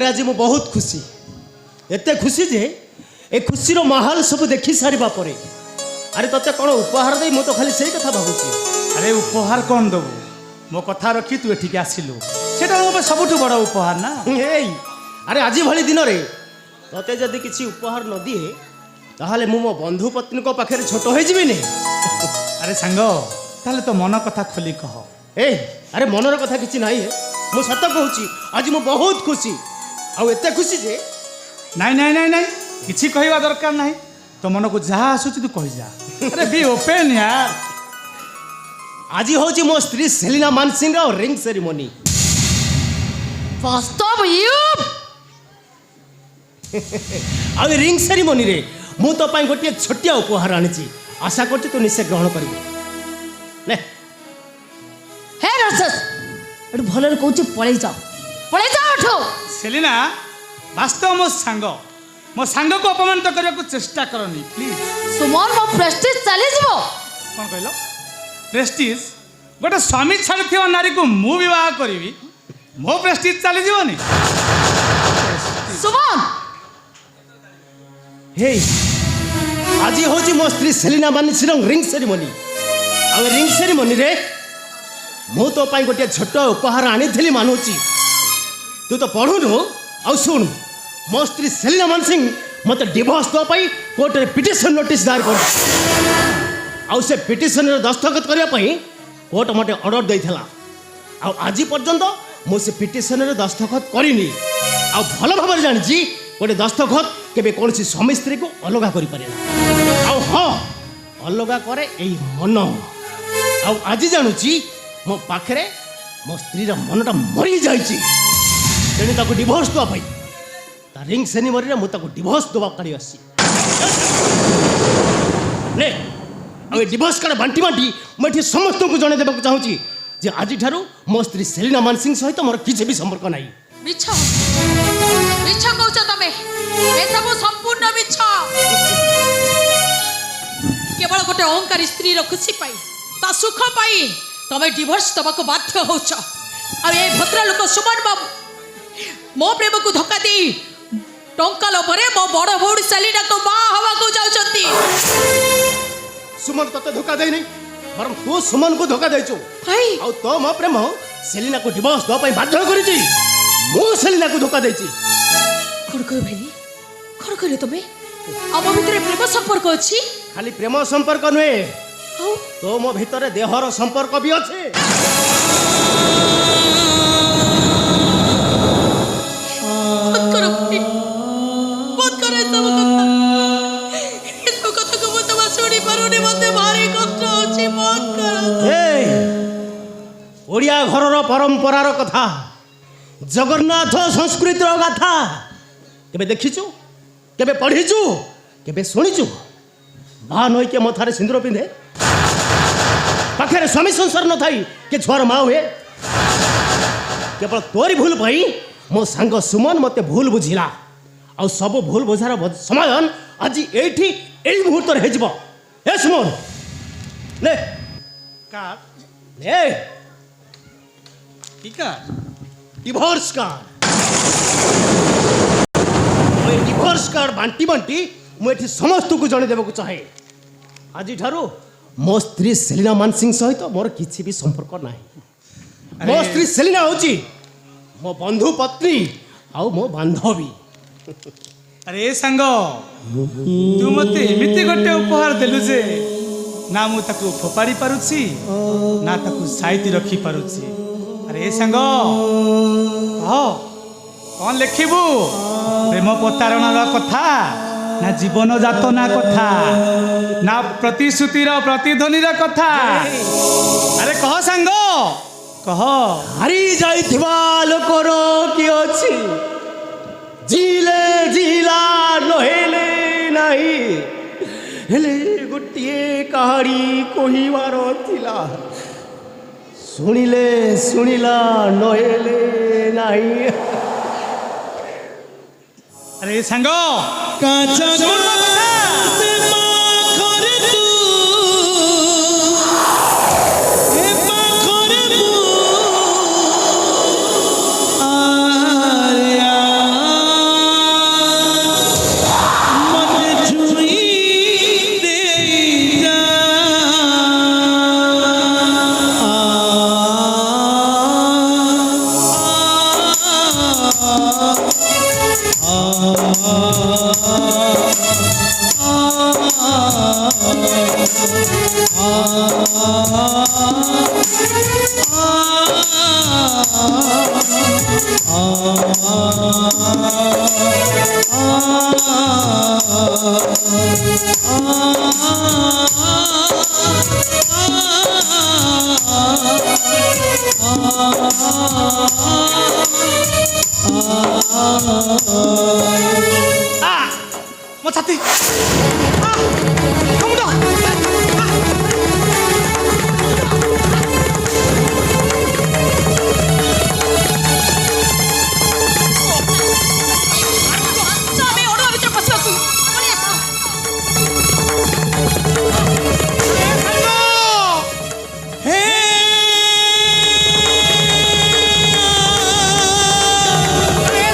अरे आज मुझे बहुत खुशी एत खुशी जे ए खुशीर माहौल सब देखी सारा पर अरे ते कौन उपहार दे तो खाली से कथा भावुची। अरे उपहार कौन दबु मो कथा रखी तू एठिक आसिलु सेटा मो सबुठ बड़ उपहार ना। अरे आज भली दिन रे ते जदि किसी उपहार न दिए ताहले मु मो बंधु पत्नी को पाखे छोट हो जीविनी। अरे सांग ताले तो मन कथा खोली कह। अरे मनर कथा किसी ना मु सत कहूँ आज मु बहुत खुशी आउ एते खुशी जे नाई नाई नाई नाई किसी कहवा दरकार नहीं तो मन को जहाँ आसूची तू कही जा। अरे बी ओपन यार। आज हूँ मो स्त्री सेलिना मानसिंह रिंग सेरिमनी। वास्तव आ रिंग सेरिमनी रे मु तो पाई गोटे छोटिया उपहार आनी आशा कर तू निश्चय ग्रहण कर भल कौच पलि जाओ सेलिना वास्तव मो सांग को अपमानित करने को चेष्टा करनी प्लीज। सुमन मो प्रेस्टीज चली जीवो कौन कहल प्रेस्टीज गोटे स्वामी छाड़ी नारी को मु विवाह करी मो प्रेस्टीज चली जीवनी। सुमन हे आज हूँ मो स्त्री सेलिना मानसिंह रिंग सेरिमनी आ रिंग सेरिमनी रे मु तो पाई गोटे छोट उपहार आनी मानुची तू तो पढ़ुनु आ शुण मो स्त्री सेलिना मानसिंह मत डिवोर्स देवाई कोर्ट रे पिटिशन नोटिस दायर कर से पिटिशन रे दस्तखत करने कोर्ट मते ऑर्डर देइथला आ आज पर्यंत मु से पिटिशन रे दस्तखत करिनी आ भल भाव जानी गोटे दस्तखत केबे कौन स्वामी स्त्री को अलग कर पारे आ हाँ अलग करे यही मन आज जानूची मो पाखे मो स्त्री मनटा मरी जाइए तेणु ताको डिवोर्स देवाई रिंग सेरिमनी रे मुझे डिवोर्स दवा काढ़ी आसी ने डिवोर्स कार्ड बांटी बांटी मुझे समस्त को जन देवा चाहूँगी जे आज ठारू मो स्त्री सेलिना मानसिंह सहित मोर किसी भी संपर्क नहीं। मिछ मिछ कहउछ तमे ए सब संपूर्ण मिछ केवल गोटे अहंकारी स्त्री रो खुशी पाई ता सुख पाई तमे डिवोर्स दबा को बाध्य होछ। आ ए भद्र लोक सुमन बाबू मो प्रेम को धक्का दे टंका लोभरे मो बड़ भौड़ी सेलिना को बा हवा को जाउछंती। सुमन तते धोखा देई नहीं बरम तू सुमन को धोखा देचो भाई आ तो मो प्रेम सेलिना को डिवोर्स दवा बाध्य करिछि मो सेलिना को धोखा देछि। कौन करे तमे आम भितर प्रेम संपर्क अछि खाली प्रेम संपर्क नुहे तो मो भितर देहर संपर्क भी अच्छे। ओडिया घरर परंपरार कथा जगन्नाथ संस्कृतिर गाथा केबे देखिचु केबे पढ़ीचु केबे शुणीचु बा नई के मथारे सिंदूर पिंधे पाखे स्वामी संसार न थाई के छुआर माँ हुए केवल तोरी भूल पाई मो सांग सुमन मते भूल बुझिला आ सब भूल बुझार समाधान आज एठी एई मुहूर्त रे हेजिबो। ए सुमन ले कार्ड ले डिवोर्स कार्ड डिवोर्स कार्ड बांटी बांटी मुझे समस्त को जन देवा चाहे। आज ठारू मो स्त्री सेलिना मानसिंह सहित मोर किसी भी संपर्क ना। मो स्त्री सेलिना होची मो बंधु पत्नी आउ मो बांधवी। अरे सांग तू मते एमिति गोटे उपहार देलु जे ना मु ताकू फोपाड़ी पारुछि ना ताकू साइति रखी पारुछि। अरे सांग कौन लिखिबू प्रेम प्रतारणार कथा ना जीवन जातना कथा ना प्रतिश्रुतिर प्रतिध्वनिर कथा। अरे कह सांग कह। हारी जाइथिबा लोकर कि अछि जिले जिला नहेले नहीं हेले गोटे कहानी कहिबार थिला शुणिले शुणिला नहेले नहीं। अरे सांग ମୋ ଛାତି ମୋ ମୁଣ୍ଡ ଆମେ ଅଡ଼ୁଆ ଭିତରେ ପଶିବାକୁ ପଳେଇ ଆସ। ହେ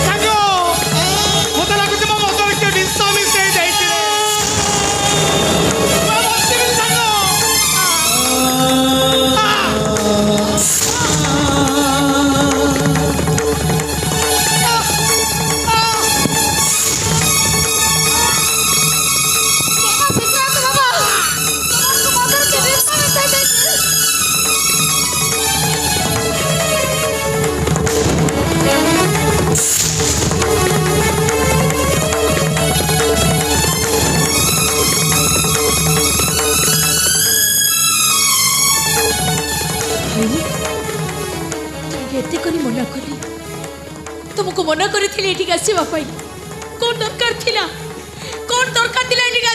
ସାଙ୍ଗ ମତେ ଲାଗୁଛି ମୋ ମଦରେ କିଏ ବିଷ ମିଶେଇ ଦେଇଛି ରେ। ମୁଁ ବଞ୍ଚିବିନି ସାଙ୍ଗ। ଏତେ କରି ମନା କଲି ତୁମକୁ ମନା କରିଥିଲି ଏଠିକି ଆସିବା ପାଇଁ। କଣ ଦରକାର ଥିଲା? କଣ ଦରକାର ଥିଲା ଏଠିକି